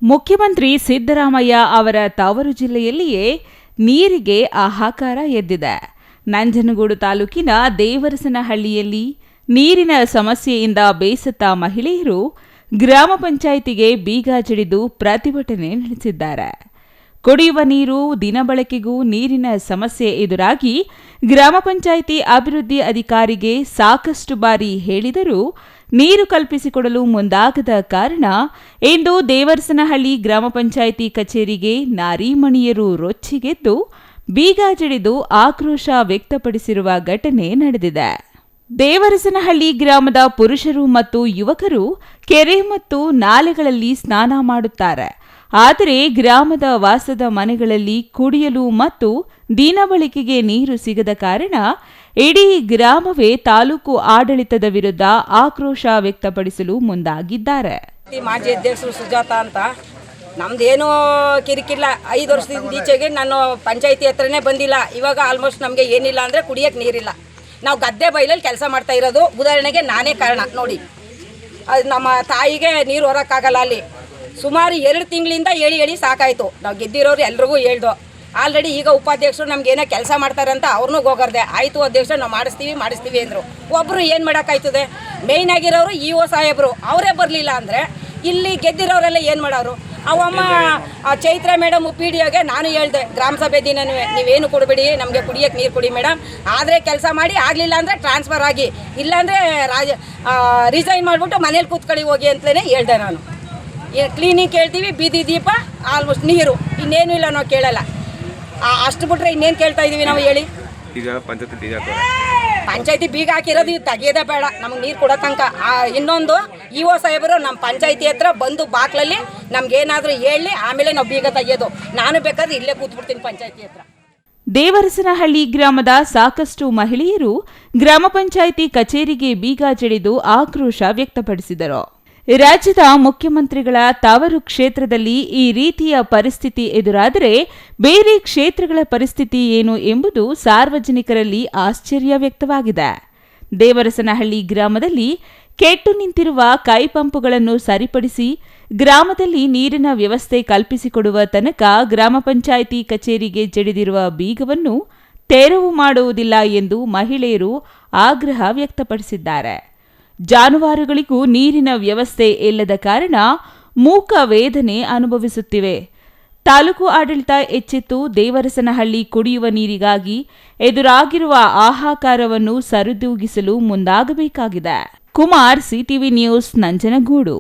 ಮುಖ್ಯಮಂತ್ರಿ ಸಿದ್ದರಾಮಯ್ಯ ಅವರ ತವರು ಜಿಲ್ಲೆಯಲ್ಲಿಯೇ ನೀರಿಗೆ ಹಾಹಾಕಾರ ಎದ್ದಿದೆ. ನಂಜನಗೂಡು ತಾಲೂಕಿನ ದೇವರಸನಹಳ್ಳಿಯಲ್ಲಿ ನೀರಿನ ಸಮಸ್ಯೆಯಿಂದ ಬೇಸತ್ತ ಮಹಿಳೆಯರು ಗ್ರಾಮ ಪಂಚಾಯಿತಿಗೆ ಬೀಗ ಜಡಿದು ಪ್ರತಿಭಟನೆ ನಡೆಸಿದ್ದಾರೆ. ಕುಡಿಯುವ ನೀರು, ದಿನಬಳಕೆಗೂ ನೀರಿನ ಸಮಸ್ಯೆ ಎದುರಾಗಿ ಗ್ರಾಮ ಪಂಚಾಯಿತಿ ಅಭಿವೃದ್ಧಿ ಅಧಿಕಾರಿಗೆ ಸಾಕಷ್ಟು ಬಾರಿ ಹೇಳಿದರೂ ನೀರು ಕಲ್ಪಿಸಿಕೊಡಲು ಮುಂದಾಗದ ಕಾರಣ ಇಂದು ದೇವರಸನಹಳ್ಳಿ ಗ್ರಾಮ ಪಂಚಾಯಿತಿ ಕಚೇರಿಗೆ ನಾರೀಮಣಿಯರು ರೊಚ್ಚಿಗೆದ್ದು ಬೀಗ ಜಡಿದು ಆಕ್ರೋಶ ವ್ಯಕ್ತಪಡಿಸಿರುವ ಘಟನೆ ನಡೆದಿದೆ. ದೇವರಸನಹಳ್ಳಿ ಗ್ರಾಮದ ಪುರುಷರು ಮತ್ತು ಯುವಕರು ಕೆರೆ ಮತ್ತು ನಾಲೆಗಳಲ್ಲಿ ಸ್ನಾನ ಮಾಡುತ್ತಾರೆ. ಆದರೆ ಗ್ರಾಮದ ವಾಸದ ಮನೆಗಳಲ್ಲಿ ಕುಡಿಯಲು ಮತ್ತು ದಿನಬಳಕೆಗೆ ನೀರು ಸಿಗದ ಕಾರಣ ಇಡೀ ಗ್ರಾಮವೇ ತಾಲೂಕು ಆಡಳಿತದ ವಿರುದ್ಧ ಆಕ್ರೋಶ ವ್ಯಕ್ತಪಡಿಸಲು ಮುಂದಾಗಿದ್ದಾರೆ. ಮಾಜಿ ಅಧ್ಯಕ್ಷರು ಸುಜಾತ ಅಂತ, ನಮ್ದೇನು ಕಿರಿಕಿಲ್ಲ. 5 ವರ್ಷದಿಂದ ಈಚೆಗೆ ನಾನು ಪಂಚಾಯಿತಿ ಹತ್ರನೇ ಬಂದಿಲ್ಲ. ಇವಾಗ ಆಲ್ಮೋಸ್ಟ್ ನಮಗೆ ಏನಿಲ್ಲ ಅಂದರೆ ಕುಡಿಯೋಕ್ಕೆ ನೀರಿಲ್ಲ. ನಾವು ಗದ್ದೆ ಬೈಲಲ್ಲಿ ಕೆಲಸ ಮಾಡ್ತಾ ಇರೋದು. ಉದಾಹರಣೆಗೆ ನಾನೇ ಕಾರಣ ನೋಡಿ. ಅದು ನಮ್ಮ ತಾಯಿಗೆ ನೀರು ಹೊರಕ್ಕಾಗಲ್ಲ. ಅಲ್ಲಿ ಸುಮಾರು 2 ತಿಂಗಳಿಂದ ಹೇಳಿ ಸಾಕಾಯಿತು. ನಾವು ಗೆದ್ದಿರೋರು ಎಲ್ರಿಗೂ ಹೇಳ್ದು. ಆಲ್ರೆಡಿ ಈಗ ಉಪಾಧ್ಯಕ್ಷರು ನಮ್ಗೆ ಏನೋ ಕೆಲಸ ಮಾಡ್ತಾರಂತ ಅವ್ರನ್ನೂ ಹೋಗರ್ದೆ. ಆಯಿತು ಅಧ್ಯಕ್ಷರು, ನಾವು ಮಾಡಿಸ್ತೀವಿ ಅಂದರು. ಒಬ್ಬರು ಏನು ಮಾಡೋಕ್ಕಾಯ್ತದೆ? ಮೇಯ್ನ್ ಆಗಿರೋರು ಇಒ ಸಾಹೇಬರು ಅವರೇ ಬರಲಿಲ್ಲ ಅಂದರೆ ಇಲ್ಲಿ ಗೆದ್ದಿರೋರೆಲ್ಲ ಏನು ಮಾಡೋರು? ಅವಮ್ಮ ಚೈತ್ರ ಮೇಡಮ್ PDOಗೆ ನಾನು ಹೇಳ್ದೆ, ಗ್ರಾಮ ಸಭೆ ದಿನ ನೀವೇನು ಕೊಡಬೇಡಿ, ನಮಗೆ ಕುಡಿಯೋಕ್ಕೆ ನೀರು ಕೊಡಿ ಮೇಡಮ್. ಆದರೆ ಕೆಲಸ ಮಾಡಿ, ಆಗಲಿಲ್ಲ ಅಂದರೆ ಟ್ರಾನ್ಸ್ಫರ್ ಆಗಿ, ಇಲ್ಲಾಂದರೆ ರಿಸೈನ್ ಮಾಡಿಬಿಟ್ಟು ಮನೇಲಿ ಕೂತ್ಕೊಳ್ಳಿ ಹೋಗಿ ಅಂತಲೇ ಹೇಳ್ದೆ ನಾನು. ಕ್ಲೀನಿಂಗ್ ಕೇಳ್ತೀವಿ, ಬೀದಿ ದೀಪ, ಆಲ್ಮೋಸ್ಟ್ ನೀರು, ಇನ್ನೇನು ಇಲ್ಲ. ನಾವು ಕೇಳಲ್ಲ. ಅಷ್ಟು ಬಿಟ್ರೆ ಇನ್ನೇನು ಕೇಳ್ತಾ ಇದೀವಿ ನಾವು ಹೇಳಿ? ಈಗ ಪಂಚಾಯತಿ ಬೀಗ ಹಾಕಿರೋದು ತೆಗಿಯೋದೇ ಬೇಡ, ನಮ್ಗೆ ನೀರು ಕೊಡೋ ತನಕ. ಇನ್ನೊಂದು ಇಒ ಸಾಹೇಬರು ನಮ್ಮ ಪಂಚಾಯತಿ ಹತ್ರ ಬಂದು ಬಾಕ್ಲಲ್ಲಿ ನಮ್ಗೇನಾದರೂ ಹೇಳಿ ಆಮೇಲೆ ನಾವು ಬೀಗ ತೆಗಿಯೋದು. ನಾನು ಬೇಕಾದ್ರೆ ಇಲ್ಲೇ ಕೂತ್ಬಿಡ್ತೀನಿ ಪಂಚಾಯತಿ ಹತ್ರ. ದೇವರಸನಹಳ್ಳಿ ಗ್ರಾಮದ ಸಾಕಷ್ಟು ಮಹಿಳೆಯರು ಗ್ರಾಮ ಪಂಚಾಯಿತಿ ಕಚೇರಿಗೆ ಬೀಗ ಜಡಿದು ಆಕ್ರೋಶ ವ್ಯಕ್ತಪಡಿಸಿದರು. ರಾಜ್ಯದ ಮುಖ್ಯಮಂತ್ರಿಗಳ ತವರು ಕ್ಷೇತ್ರದಲ್ಲಿ ಈ ರೀತಿಯ ಪರಿಸ್ಥಿತಿ ಎದುರಾದರೆ ಬೇರೆ ಕ್ಷೇತ್ರಗಳ ಪರಿಸ್ಥಿತಿ ಏನು ಎಂಬುದು ಸಾರ್ವಜನಿಕರಲ್ಲಿ ಆಶ್ಚರ್ಯ ವ್ಯಕ್ತವಾಗಿದೆ. ದೇವರಸನಹಳ್ಳಿ ಗ್ರಾಮದಲ್ಲಿ ಕೆಟ್ಟು ನಿಂತಿರುವ ಕೈಪಂಪುಗಳನ್ನು ಸರಿಪಡಿಸಿ ಗ್ರಾಮದಲ್ಲಿ ನೀರಿನ ವ್ಯವಸ್ಥೆ ಕಲ್ಪಿಸಿಕೊಡುವ ತನಕ ಗ್ರಾಮ ಪಂಚಾಯಿತಿ ಕಚೇರಿಗೆ ಜಡಿದಿರುವ ಬೀಗವನ್ನು ತೆರವು ಮಾಡುವುದಿಲ್ಲ ಎಂದು ಮಹಿಳೆಯರು ಆಗ್ರಹ ವ್ಯಕ್ತಪಡಿಸಿದ್ದಾರೆ. ಜಾನುವಾರುಗಳಿಗೂ ನೀರಿನ ವ್ಯವಸ್ಥೆ ಇಲ್ಲದ ಕಾರಣ ಮೂಕ ವೇದನೆ ಅನುಭವಿಸುತ್ತಿವೆ. ತಾಲೂಕು ಆಡಳಿತ ಎಚ್ಚೆತ್ತು ದೇವರಸನಹಳ್ಳಿ ಕುಡಿಯುವ ನೀರಿಗಾಗಿ ಎದುರಾಗಿರುವ ಹಾಹಾಕಾರವನ್ನು ಸರಿದೂಗಿಸಲು ಮುಂದಾಗಬೇಕಾಗಿದೆ. Kumar, CTV news, Nanjangud.